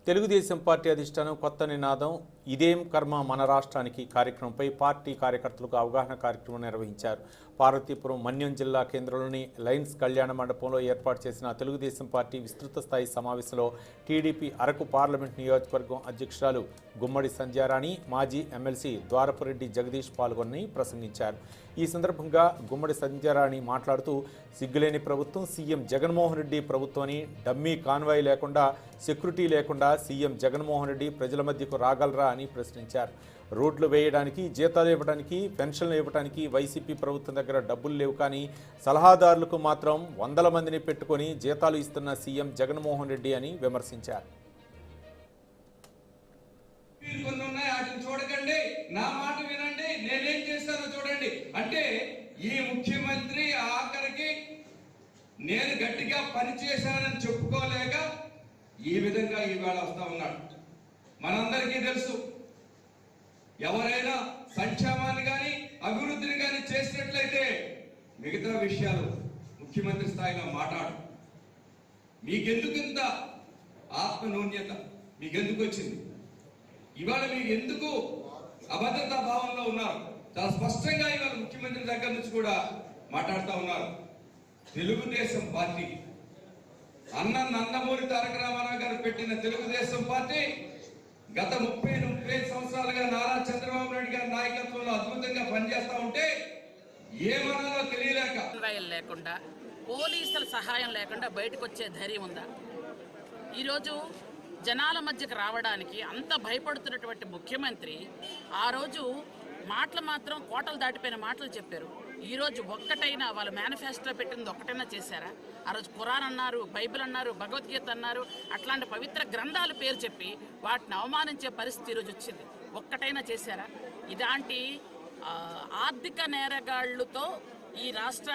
Telugu Desam party అధిష్టానం కొత్త నినాదం ఇదేం కర్మ మన రాష్ట్రానికి కార్యక్రమంపై పార్టీ కార్యకర్తలకు అవగాహన కార్యక్రమం నిర్వహించారు. పార్వతీపురం మన్యం జిల్లా కేంద్రంలోని లయన్స్ కళ్యాణ మండపంలో ఏర్పాటు చేసిన తెలుగుదేశం పార్టీ విస్తృత స్థాయి సమావేశంలో టీడీపీ అరకు పార్లమెంట్ నియోజకవర్గం అధ్యక్షురాలు గుమ్మడి సంధ్యారాణి, మాజీ ఎమ్మెల్సీ ద్వారపురెడ్డి జగదీష్ పాల్గొని ప్రసంగించారు. ఈ సందర్భంగా గుమ్మడి సంధ్యారాణి మాట్లాడుతూ సిగ్గులేని ప్రభుత్వం సీఎం జగన్మోహన్ రెడ్డి ప్రభుత్వాన్ని డమ్మీ కాన్వాయ్ లేకుండా, సెక్యూరిటీ లేకుండా సీఎం జగన్మోహన్ రెడ్డి ప్రజల మధ్యకు రాగలరా అని ప్రశ్నించారు. రోడ్లు వేయడానికి, జీతాలు ఇవ్వడానికి, పెన్షన్లు ఇవ్వడానికి వైసీపీ ప్రభుత్వం దగ్గర డబ్బులు లేవు, కానీ సలహాదారులకు మాత్రం 100 మందిని పెట్టుకొని జీతాలు ఇస్తున్న సీఎం జగన్మోహన్ రెడ్డి అని విమర్శించారు. చూడకండి, నా మాట వినండి, నేనేం చేస్తానో చూడండి అంటే ఈ ముఖ్యమంత్రి ఆఖరికి నేను గట్టిగా పనిచేశానని చెప్పుకోలేక ఈ విధంగా ఈవేళ వస్తా ఉన్నాడు. మనందరికీ తెలుసు, ఎవరైనా సంక్షేమాన్ని కానీ అభివృద్ధిని కానీ చేసినట్లయితే మిగతా విషయాలు ముఖ్యమంత్రి స్థాయిలో మాట్లాడు. మీకెందుకు ఇంత ఆత్మనూన్యత? మీకెందుకు వచ్చింది? ఇవాళ మీకు ఎందుకు అభద్రతా భావంలో ఉన్నారు? చాలా స్పష్టంగా ఇవాళ ముఖ్యమంత్రి దగ్గర నుంచి కూడా మాట్లాడుతూ ఉన్నారు. తెలుగుదేశం పార్టీ నందమూరి తారక రామారావు గారు పెట్టిన తెలుగుదేశం పార్టీ గత 30 సంవత్సరాలుగా నారా చంద్రబాబు నాయుడు గారి నాయకత్వంలో అద్భుతంగా పనిచేస్తా ఉంటే ఏమనాలో తెలియలేక లేకుండా, పోలీసుల సహాయం లేకుండా బయటకు వచ్చే ధైర్యం ఉందా? ఈరోజు జనాల మధ్యకు రావడానికి అంత భయపడుతున్నటువంటి ముఖ్యమంత్రి ఆ రోజు మాటలు మాత్రం కోటలు దాటిపోయిన మాటలు చెప్పారు. ఈరోజు ఒక్కటైనా వాళ్ళు మేనిఫెస్టోలో పెట్టింది ఒక్కటైనా చేశారా? ఆ రోజు ఖురాన్ అన్నారు, బైబిల్ అన్నారు, భగవద్గీత అన్నారు. అట్లాంటి పవిత్ర గ్రంథాల పేరు చెప్పి వాటిని అవమానించే పరిస్థితి ఈరోజు వచ్చింది. ఒక్కటైనా చేశారా? ఇలాంటి ఆర్థిక నేరగాళ్లతో ఈ రాష్ట్ర